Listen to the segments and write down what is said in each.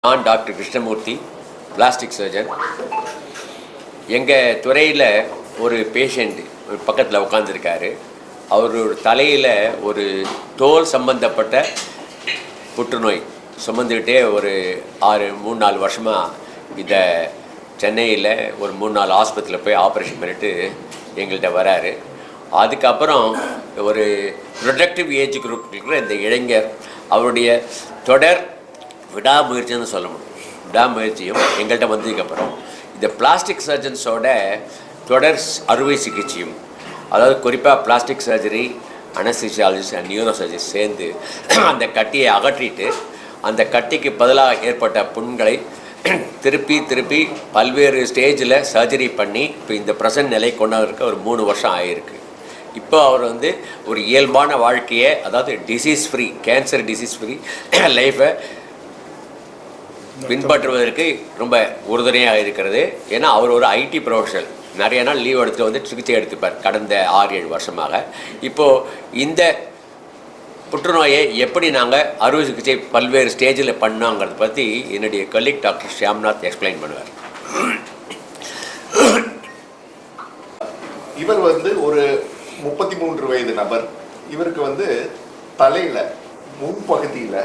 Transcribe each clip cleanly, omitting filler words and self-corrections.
நான் doctor Krishnamurthy, plastic surgeon. எங்கள் துறையில் ஒரு பேஷண்ட் பக்கத்தில் உட்காந்துருக்காரு. அவரோட தலையில் ஒரு தோல் சம்பந்தப்பட்ட புற்றுநோய் சுமந்துக்கிட்டே ஒரு 3-4 வருஷமாக இதை சென்னையில் ஒரு 3-4 ஆஸ்பத்திரியில் போய் ஆப்ரேஷன் பண்ணிவிட்டு எங்கள்கிட்ட வராரு. அதுக்கப்புறம் ஒரு ப்ரொடக்டிவ் ஏஜ் குரூப் இருக்கிற இந்த இளைஞர் அவருடைய தொடர் விடாமுயற்சின்னு சொல்ல முடியும். விடாமுயற்சியும் எங்கள்கிட்ட வந்ததுக்கப்புறம் இந்த பிளாஸ்டிக் சர்ஜன்ஸோட தொடர் அறுவை சிகிச்சையும், அதாவது குறிப்பாக plastic surgery, anaesthesiologist and neuro surgerist சேர்ந்து அந்த கட்டியை அகற்றிட்டு அந்த கட்டிக்கு பதிலாக ஏற்பட்ட புண்களை திருப்பி பல்வேறு ஸ்டேஜில் சர்ஜரி பண்ணி இப்போ இந்த ப்ரெசன்ட் நிலை கொண்டவருக்கு ஒரு 3 வருஷம் ஆகிருக்கு. இப்போ அவர் ஒரு இயல்பான வாழ்க்கையை, அதாவது disease free, cancer disease free லைஃப்பை பின்பற்றுவதற்கு ரொம்ப உறுதுணையாக இருக்கிறது. ஏன்னா அவர் ஒரு ஐடி ப்ரொஃபஷனல், நிறைய நாள் லீவ் எடுத்து சிகிச்சை எடுத்துப்பார் கடந்த 6-7 வருஷமாக. இப்போது இந்த புற்றுநோயை எப்படி நாங்கள் அறுவை சிகிச்சை பல்வேறு ஸ்டேஜில் பண்ணோங்கிறத பற்றி என்னுடைய கலீக் டாக்டர் ஷியாம்நாத் எக்ஸ்பிளைன் பண்ணுவார். இவர் ஒரு 33 வயது நபர். இவருக்கு தலையில் முன்பகுதியில்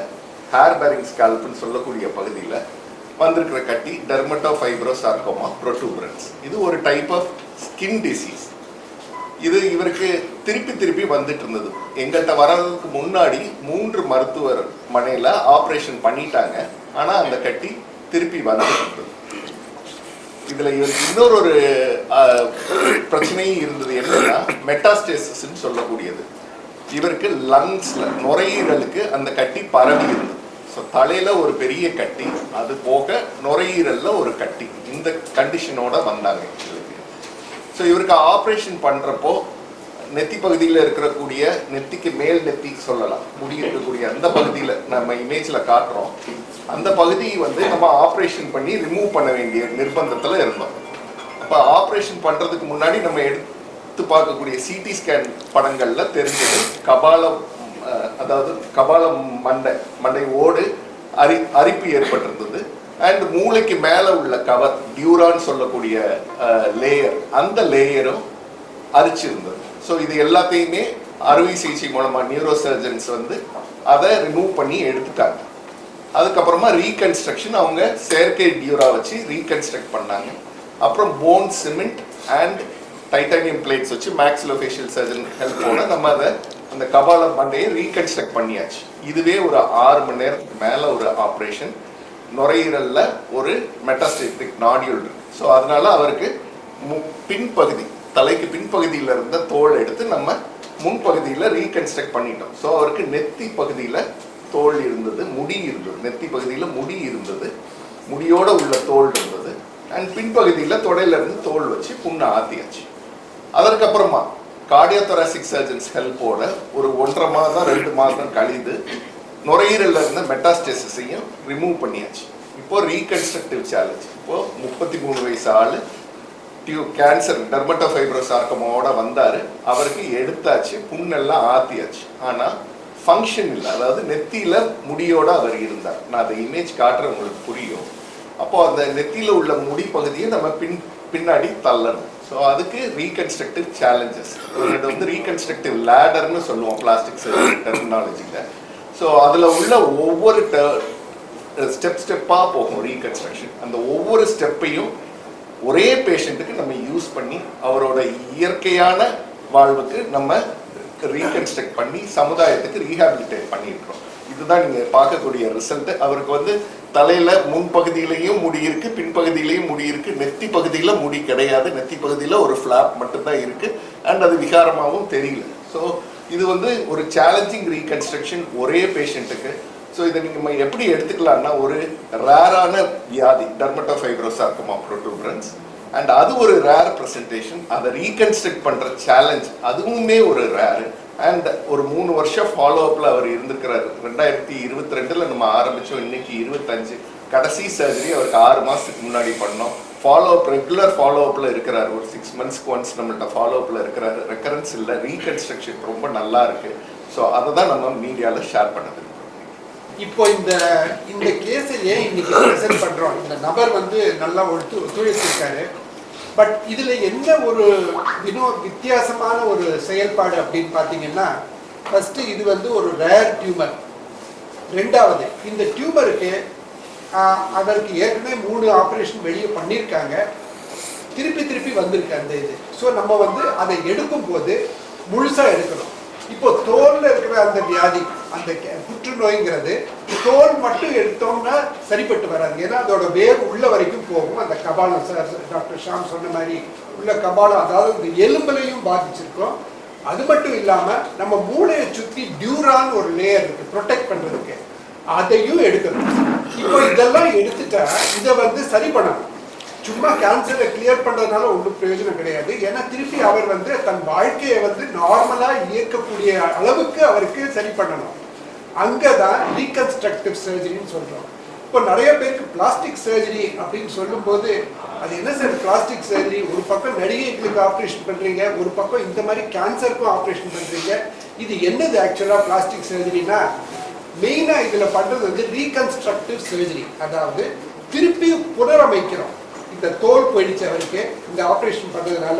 ஹேர் பேரிங் ஸ்கால்ப்னு சொல்லக்கூடிய பகுதியில் வந்திருக்கிற கட்டி டெர்மட்டோஃபைப்ரோசார்கோமா ப்ரோட்டூபரன்ஸ். இது ஒரு டைப் ஆஃப் ஸ்கின் டிசீஸ். இது இவருக்கு திருப்பி வந்துட்டு இருந்தது. எங்கள்கிட்ட வர்றதுக்கு முன்னாடி 3 மருத்துவமனையில் ஆப்ரேஷன் பண்ணிட்டாங்க. ஆனால் அந்த கட்டி திருப்பி வந்துட்டு இருந்தது. இதில் இவருக்கு இன்னொரு பிரச்சனையும் இருந்தது. என்னன்னா மெட்டாஸ்டேசிஸ்ன்னு சொல்லக்கூடியது. இவருக்கு லங்ஸில், நுரையீரலுக்கு அந்த கட்டி பரவி இருந்தது. ஸோ தலையில் ஒரு பெரிய கட்டி, அது போக நுரையீரலில் ஒரு கட்டி, இந்த கண்டிஷனோட வந்தாங்க இவருக்கு. ஸோ இவருக்கு ஆப்ரேஷன் பண்ணுறப்போ நெத்தி பகுதியில் இருக்கக்கூடிய, நெத்திக்கு மேல் நெத்தி சொல்லலாம், முடி இருக்கக்கூடிய அந்த பகுதியில் நம்ம இமேஜில் காட்டுறோம். அந்த பகுதி நம்ம ஆப்ரேஷன் பண்ணி ரிமூவ் பண்ண வேண்டிய நிர்பந்தத்தில் இருந்தோம். அப்போ ஆப்ரேஷன் பண்ணுறதுக்கு முன்னாடி நம்ம எடுத்து பார்க்கக்கூடிய சிடி ஸ்கேன் படங்களில் தெரிஞ்சது கபாலம், அதாவது கபாலம் மண்டை ஓடு அரிப்பு ஏற்பட்டிருந்தது. அண்ட் மூளைக்கு மேலே உள்ள கவர், டியூரான்னு சொல்லக்கூடிய லேயர், அந்த லேயரும் அரிச்சிருந்தது. ஸோ இது எல்லாத்தையுமே அறுவை சிகிச்சை மூலமாக நியூரோ சர்ஜன்ஸ் அதை ரிமூவ் பண்ணி எடுத்துட்டாங்க. அதுக்கப்புறமா ரீகன்ஸ்ட்ரக்ஷன், அவங்க செயற்கை டியூரா வச்சு ரீகன்ஸ்ட்ரக்ட் பண்ணாங்க. அப்புறம் bone cement and titanium plates வச்சு மேக்ஸிலோஃபேஷியல் சர்ஜன் ஹெல்ப்போட நம்ம அதை அந்த கபால மண்டையை ரீகன்ஸ்ட்ரக்ட் பண்ணியாச்சு. இதுவே ஒரு 6 மணி நேரத்துக்கு மேலே ஒரு ஆப்ரேஷன். நுரையீரலில் ஒரு மெட்டாஸ்டேட்டிக் நாடியூல் இருக்கு. ஸோ அதனால அவருக்கு பின்பகுதி, தலைக்கு பின்பகுதியில் இருந்த தோல் எடுத்து நம்ம முன்பகுதியில் ரீகன்ஸ்ட்ரக்ட் பண்ணிட்டோம். ஸோ அவருக்கு நெத்தி பகுதியில் தோல் இருந்தது, முடி இருந்தது. நெத்தி பகுதியில் முடி இருந்தது, முடியோட உள்ள தோல் இருந்தது. அண்ட் பின்பகுதியில் தொடையிலிருந்து தோல் வச்சு புண்ணை ஆத்தியாச்சு. அதற்கப்புறமா கார்டியோதொராசிக் சர்ஜன்ஸ் ஹெல்ப்போட ஒரு 1.5 மாதம் 2 மாதம் கழிந்து நுரையீரலில் இருந்த மெட்டாஸ்டேசிஸையும் ரிமூவ் பண்ணியாச்சு. இப்போ ரீகன்ஸ்ட்ரக்டிவ் சேலஞ்ச். இப்போ 33 வயசு ஆள் கேன்சர் டெர்மட்டோஃபைப்ரோசார்கோமாவோட வந்தார். அவருக்கு எடுத்தாச்சு, புண்ணெல்லாம் ஆத்தியாச்சு. ஆனால் ஃபங்க்ஷன் இல்லை. அதாவது நெத்தியில் முடியோட அவர் இருந்தார். நான் அந்த இமேஜ் காட்டுற உங்களுக்கு புரியும். அப்போ அந்த நெத்தியில் உள்ள முடி பகுதியை நம்ம பின்னாடி தள்ளணும். ஸோ அதுக்கு ரீகன்ஸ்ட்ரக்டிவ் சேலஞ்சஸ். ரீகன்ஸ்ட்ரக்டிவ் லேடர்னு சொல்லுவோம் பிளாஸ்டிக் சர்ஜரி டெர்மினாலஜியில். ஸோ அதில் உள்ள ஒவ்வொரு ஸ்டெப்பாக போகும் ரீகன்ஸ்ட்ரக்ஷன். அந்த ஒவ்வொரு ஸ்டெப்பையும் ஒரே பேஷண்ட்டுக்கு நம்ம யூஸ் பண்ணி அவரோட இயற்கையான வாழ்வுக்கு நம்ம ரீகன்ஸ்ட்ரக்ட் பண்ணி சமுதாயத்துக்கு ரீஹாபிலிட்டேட் பண்ணியிருக்கிறோம். இதுதான் நீங்கள் பார்க்கக்கூடிய ரிசல்ட். அவருக்கு தலையில் முன்பகுதியிலையும் முடி இருக்கு, பின்பகுதியிலையும் முடி இருக்கு, நெத்தி பகுதியில் முடி கிடையாது. நெத்தி பகுதியில் ஒரு ஃப்ளாப் மட்டும்தான் இருக்கு. அண்ட் அது விகாரமாகவும் தெரியல. ஸோ இது ஒரு சேலஞ்சிங் ரீகன்ஸ்ட்ரக்ஷன் ஒரே பேஷண்ட்டுக்கு. ஸோ இதை நீங்கள் எப்படி எடுத்துக்கலாம்னா, ஒரு ரேரான வியாதி டெர்மட்டோஃபைப்ரோசார்கோமா ப்ரோட்டூபரன்ஸ், அண்ட் அது ஒரு ரேர் ப்ரெசன்டேஷன். அதை ரீகன்ஸ்ட்ரக்ட் பண்ணுற சேலஞ்ச் அதுவுமே ஒரு ரேரு. அண்ட் ஒரு 3 வருஷம் ஃபாலோஅப்பில் அவர் இருந்திருக்கிறார். 2022 நம்ம ஆரம்பித்தோம், இன்னைக்கு 25. கடைசி சர்ஜரி அவருக்கு 6 மாதத்துக்கு முன்னாடி பண்ணோம். ஃபாலோஅப், ரெகுலர் ஃபாலோஅப்பில் இருக்கிறார். ஒரு 6 மந்த்ஸ்க்கு ஒன்ஸ் நம்மள்ட்ட ஃபாலோஅப்பில் இருக்கிறாரு. ரெக்கரன்ஸ் இல்லை, ரீகன்ஸ்ட்ரக்ஷன் ரொம்ப நல்லா இருக்குது. ஸோ அதை தான் நம்ம மீடியாவில் ஷேர் பண்ணது. இப்போ இந்த இந்த கேஸை ஏன் இன்னைக்கு ப்ரெசென்ட் பண்றோம்? இந்த நபர் வந்து நல்லா ஒத்துழைச்சிருக்காரு. பட் இதுல என்ன ஒரு வித்தியாசமான ஒரு செயல்பாடு அப்படின்னு பார்த்தீங்கன்னா, ஃபர்ஸ்ட் இது வந்து ஒரு ரேர் டியூமர். ரெண்டாவது, இந்த டியூமருக்கு அவருக்கு ஏற்கனவே 3 ஆப்ரேஷன் வெளியே பண்ணியிருக்காங்க. திருப்பி வந்திருக்கு அந்த இது. ஸோ நம்ம வந்து அதை எடுக்கும் போது முழுசா எடுக்கணும். இப்போ தோல்ல இருக்கிற அந்த வியாதி, அந்த புற்றுநோய்ங்கிறது தோல் மட்டும் எடுத்தோம்னா சரிப்பட்டு வராது. ஏன்னா அதோட வேர் உள்ள வரைக்கும் போகும். அந்த கபாலம், டாக்டர் ஷாம் சொன்ன மாதிரி உள்ள கபாலம், அதாவது இந்த எலும்புலையும் பாதிச்சிருக்கோம். அது மட்டும் இல்லாம நம்ம மூளையை சுத்தி டியூரான் ஒரு லேயர் இருக்கு ப்ரொடெக்ட் பண்றதுக்கு, அதையும் எடுக்கணும். இப்போ இதெல்லாம் எடுத்துட்டா இதை வந்து சரி பண்ணணும். சும்மா கேன்சரை கிளியர் பண்றதுனால ஒன்றும் பிரயோஜனம் கிடையாது. ஏன்னா திருப்பி அவர் வந்து தன் வாழ்க்கையை வந்து நார்மலா இயக்கக்கூடிய அளவுக்கு அவருக்கு சரி பண்ணணும். அங்கதான் ரீகன்ஸ்ட்ரக்டிவ் சர்ஜரின்னு சொல்றோம். இப்போ நிறைய பேருக்கு பிளாஸ்டிக் சர்ஜரி அப்படின்னு சொல்லும்போது, அது என்ன சார் பிளாஸ்டிக் சர்ஜரி? ஒரு பக்கம் நடிகைகளுக்கு ஆப்ரேஷன் பண்றீங்க, ஒரு பக்கம் இந்த மாதிரி கேன்சருக்கும் ஆப்ரேஷன் பண்றீங்க. இது என்னது ஆக்சுவலா பிளாஸ்டிக் சர்ஜரினா? மெயினா இதுல பண்றது வந்து ரீகன்ஸ்ட்ரக்டிவ் சர்ஜரி, அதாவது திருப்பி புனரமைக்கிறோம். இந்த தோல் போயிடுச்சு அவருக்கு இந்த ஆப்ரேஷன் பண்றதுனால.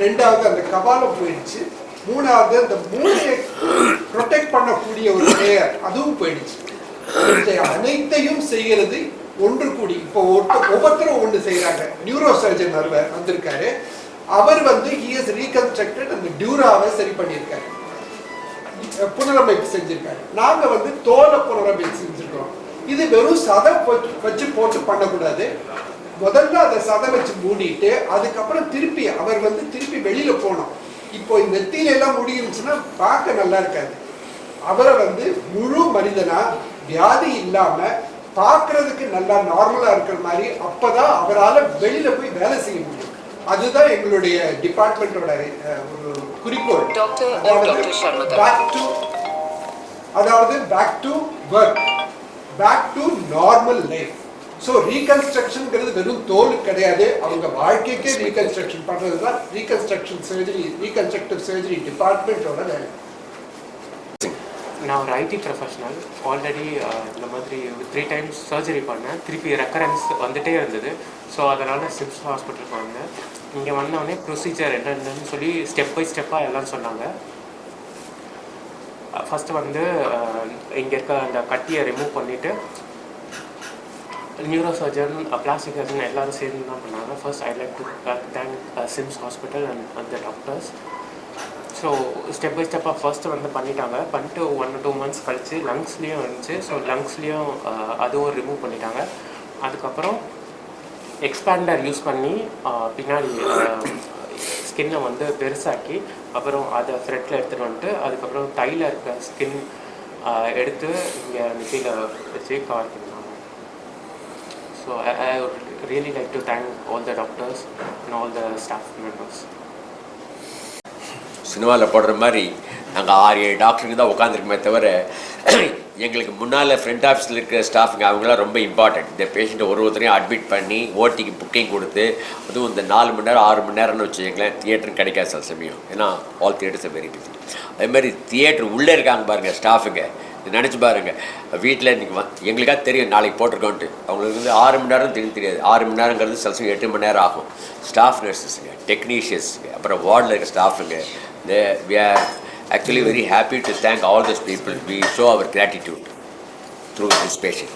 ரெண்டாவது அந்த கபாலம் போயிடுச்சு. மூணாவது அந்த மூளையை ப்ரொடெக்ட் பண்ணக்கூடிய ஒரு லேயர் அதுவும் போயிடுச்சு. இந்த அனைத்தையும் செய்கிறது ஒன்று கூடி. இப்போ ஒவ்வொருத்தரும் ஒன்று செய்யறாங்க. நியூரோ சர்ஜன் வந்திருக்காரு. அவர் வந்து he has reconstructed அந்த டியூராவை சரி பண்ணியிருக்காரு, புனரமைப்பு செஞ்சிருக்காரு. நாங்க வந்து தோலை புனரமைப்பு செஞ்சிருக்கோம். இது வெறும் சதை வச்சு போட்டு பண்ணக்கூடாது. முதல்ல அதை சதை வச்சு மூடிட்டு அதுக்கப்புறம் திருப்பி அவர் வந்து திருப்பி வெளியில போனோம். இப்போ இந்த நெத்தியில எல்லாம் முடியிருந்துச்சுன்னா பார்க்க நல்லா இருக்காது. அவரை வந்து முழு மனிதனா, வியாதி இல்லாம, பார்க்கறதுக்கு நல்லா நார்மலா இருக்கிற மாதிரி, அப்பதான் அவரால் வெளியில போய் வேலை செய்ய முடியும். அதுதான் எங்களுடைய டிபார்ட்மெண்டோட ஒரு குறிக்கோள். அதாவது back to work, back to normal life. So ரீகன்ஸ்ட்ரக்ஷன்ங்கிறது வெறும் தோலுக்கு கிடையாது, அவங்க வாழ்க்கைக்கே ரீகன்ஸ்ட்ரக்ஷன் பண்றது தான் ரீகன்ஸ்ட்ரக்ஷன் சர்ஜரி, ரீகன்ஸ்ட்ரக்டிவ் சர்ஜரி டிபார்ட்மெண்ட்டோட வேலை. நான் ஒரு ஐடி ப்ரொஃபஷனல். ஆல்ரெடி இந்த மாதிரி 3 டைம்ஸ் சர்ஜரி பண்ணேன். திருப்பி ரெக்கரன்ஸ் வந்துகிட்டே இருந்தது. ஸோ அதனால் சிம்ஸ் ஹாஸ்பிட்டலுக்கு வந்தேன். இங்கே வந்தோடனே ப்ரொசீஜர் என்னென்னு சொல்லி ஸ்டெப் பை ஸ்டெப்பாக எல்லாம் சொன்னாங்க. ஃபஸ்ட்டு வந்து இங்கே இருக்க அந்த கட்டியை ரிமூவ் பண்ணிவிட்டு நியூரோ சர்ஜன், பிளாஸ்டிக் சர்ஜன் எல்லோரும் சேர்ந்து தான் பண்ணாங்க. First I like to thank Sims hospital and அந்த டாக்டர்ஸ். ஸோ ஸ்டெப் பை ஸ்டெப்பாக ஃபர்ஸ்ட்டு வந்து பண்ணிட்டாங்க. பண்ணிட்டு 1 or 2 months கழித்து லங்ஸ்லேயும் இருந்துச்சு. ஸோ லங்ஸ்லேயும் அதுவும் ரிமூவ் பண்ணிட்டாங்க. அதுக்கப்புறம் எக்ஸ்பேண்டர் யூஸ் பண்ணி பின்னாடி ஸ்கின்னை வந்து பெருசாக்கி அப்புறம் அதை ஃப்ரெட்டில் எடுத்துகிட்டு வந்துட்டு அதுக்கப்புறம் தையில் இருக்க ஸ்கின் எடுத்து இங்கே நெத்தியில் வச்சு கவர் பண்ணாங்க. So I would really like to thank all the doctors and all the staff members. சினிமாவில் போடுற மாதிரி நாங்கள் 6-7 டாக்டருங்க தான் உட்காந்துருக்குமே தவிர எங்களுக்கு முன்னால் ஃப்ரண்ட் ஆஃபீஸில் இருக்கிற ஸ்டாஃபுங்க அவங்களாம் ரொம்ப இம்பார்ட்டன்ட். இந்த பேஷண்ட்டை ஒருத்தரையும் அட்மிட் பண்ணி ஓடிக்கு புக்கிங் கொடுத்து, அதுவும் இந்த 4 மணி நேரம் 6 மணி நேரம்னு வச்சுக்கங்களேன், தியேட்டரும் கிடைக்காது சில சமயம். ஏன்னா ஆல் தியேட்டர்ஸ் வெரி பிஸி. அதேமாதிரி தியேட்டர் உள்ளே இருக்காங்க பாருங்கள் ஸ்டாஃபுங்க, நினச்சி பாருங்கள். வீட்டில் இன்றைக்கி எங்களுக்காக தெரியும் நாளைக்கு போட்டிருக்கோன்ட்டு, அவங்களுக்கு வந்து 6 மணி நேரம் தெரியாது. 6 மணி நேரங்கிறது சில சமயம் 8 மணி நேரம் ஆகும். ஸ்டாஃப் நர்ஸஸுங்க, டெக்னீஷியன்ஸுங்க, அப்புறம் வார்டில் இருக்க ஸ்டாஃபுங்க, we are actually very happy to thank all those people. We show our gratitude through this patient.